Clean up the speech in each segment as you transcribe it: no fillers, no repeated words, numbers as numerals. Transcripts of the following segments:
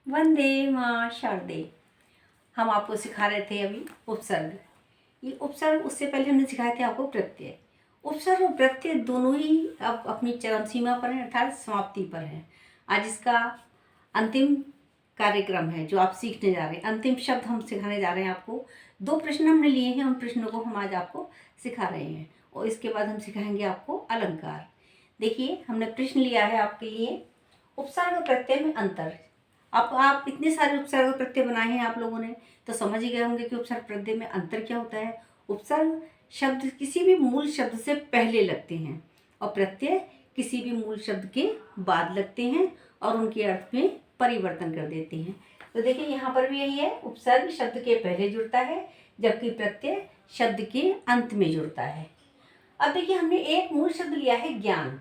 वंदे मां शारदे। हम आपको सिखा रहे थे अभी उपसर्ग। ये उपसर्ग, उससे पहले हमने सिखाए थे आपको प्रत्यय। उपसर्ग और प्रत्यय दोनों ही अब अपनी चरम सीमा पर हैं, अर्थात समाप्ति पर हैं। आज इसका अंतिम कार्यक्रम है जो आप सीखने जा रहे हैं। अंतिम शब्द हम सिखाने जा रहे हैं आपको। 2 प्रश्न हमने लिए हैं, उन प्रश्नों को हम आज आपको सिखा रहे हैं और इसके बाद हम सिखाएंगे आपको अलंकार। देखिए, हमने प्रश्न लिया है आपके लिए, उपसर्ग और प्रत्यय में अंतर। अब आप इतने सारे उपसर्ग प्रत्यय बनाए हैं आप लोगों ने, तो समझ ही गए होंगे कि उपसर्ग प्रत्यय में अंतर क्या होता है। उपसर्ग शब्द किसी भी मूल शब्द से पहले लगते हैं और प्रत्यय किसी भी मूल शब्द के बाद लगते हैं और उनके अर्थ में परिवर्तन कर देते हैं। तो देखिए, यहाँ पर भी यही है, उपसर्ग शब्द के पहले जुड़ता है जबकि प्रत्यय शब्द के अंत में जुड़ता है। अब देखिए, हमने एक मूल शब्द लिया है ज्ञान,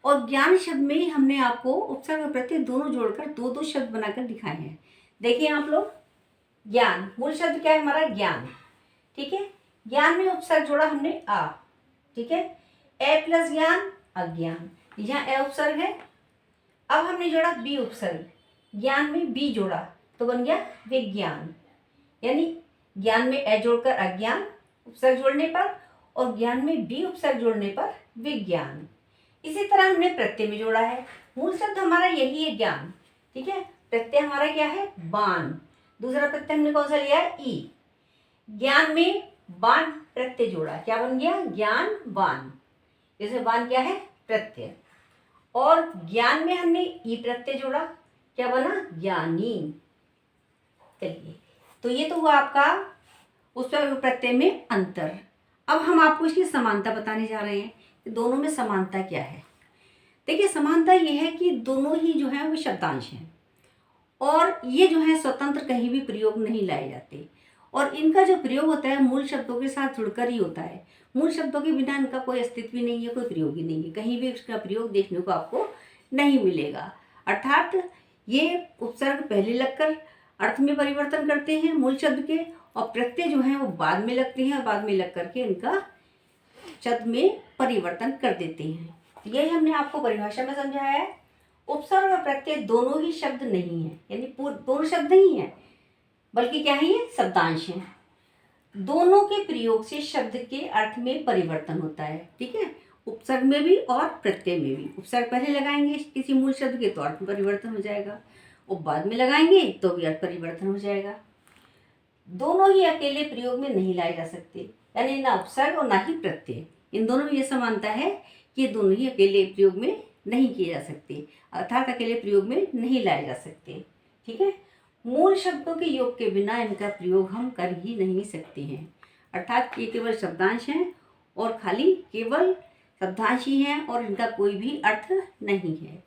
और ज्ञान शब्द में ही हमने आपको उपसर्ग और प्रत्यय दोनों जोड़कर 2-2 शब्द बनाकर दिखाए हैं। देखिए आप लोग, ज्ञान मूल शब्द क्या है हमारा, ज्ञान। ठीक है, ज्ञान में उपसर्ग जोड़ा हमने आ। ठीक है, ए प्लस ज्ञान अज्ञान, यहाँ ए उपसर्ग है। अब हमने जोड़ा बी उपसर्ग, ज्ञान में बी जोड़ा तो बन गया विज्ञान। यानी ज्ञान में ए जोड़कर अज्ञान उपसर्ग जोड़ने पर और ज्ञान में बी उपसर्ग जोड़ने पर विज्ञान। इसी तरह हमने प्रत्यय में जोड़ा है। मूल शब्द हमारा यही है ज्ञान। ठीक है, प्रत्यय हमारा क्या है, बाण। दूसरा प्रत्यय हमने कौन सा लिया है, ई। ज्ञान में बाण प्रत्यय जोड़ा, क्या बन गया, ज्ञान बाण। जैसे बाण क्या है, प्रत्यय। और ज्ञान में हमने ई प्रत्यय जोड़ा, क्या बना, ज्ञानी। चलिए, तो ये तो हुआ आपका उस पर प्रत्यय में अंतर। अब हम आपको इसकी समानता बताने जा रहे हैं कि दोनों में समानता क्या है। देखिए, समानता ये है कि दोनों ही जो है वो शब्दांश हैं और ये जो है स्वतंत्र कहीं भी प्रयोग नहीं लाए जाते और इनका जो प्रयोग होता है मूल शब्दों के साथ जुड़कर ही होता है। मूल शब्दों के बिना इनका कोई अस्तित्व ही नहीं है, कोई प्रयोग ही नहीं है, कहीं भी इसका प्रयोग देखने को आपको नहीं मिलेगा। अर्थात ये उपसर्ग पहले लगकर अर्थ में परिवर्तन करते हैं मूल शब्द के, और प्रत्यय जो है वो बाद में लगते हैं और बाद में लग करके इनका शब्द में परिवर्तन कर देते हैं। यही हमने आपको परिभाषा में समझाया है। उपसर्ग और प्रत्यय दोनों ही शब्द नहीं है, यानी दोनों शब्द नहीं है, बल्कि क्या है, ये शब्दांश हैं। दोनों के प्रयोग से शब्द के अर्थ में परिवर्तन होता है। ठीक है, उपसर्ग में भी और प्रत्यय में भी। उपसर्ग पहले लगाएंगे किसी मूल शब्द के तो अर्थ में परिवर्तन हो जाएगा, और बाद में लगाएंगे तो भी अर्थ परिवर्तन हो जाएगा। दोनों ही अकेले प्रयोग में नहीं लाए जा सकते, यानी ना उपसर्ग और ना ही प्रत्यय। इन दोनों में ये समानता है कि ये दोनों ही अकेले प्रयोग में नहीं किए जा सकते, अर्थात अकेले प्रयोग में नहीं लाए जा सकते। ठीक है, मूल शब्दों के योग के बिना इनका प्रयोग हम कर ही नहीं सकते हैं। अर्थात ये केवल शब्दांश हैं और खाली केवल शब्दांश ही हैं और इनका कोई भी अर्थ नहीं है।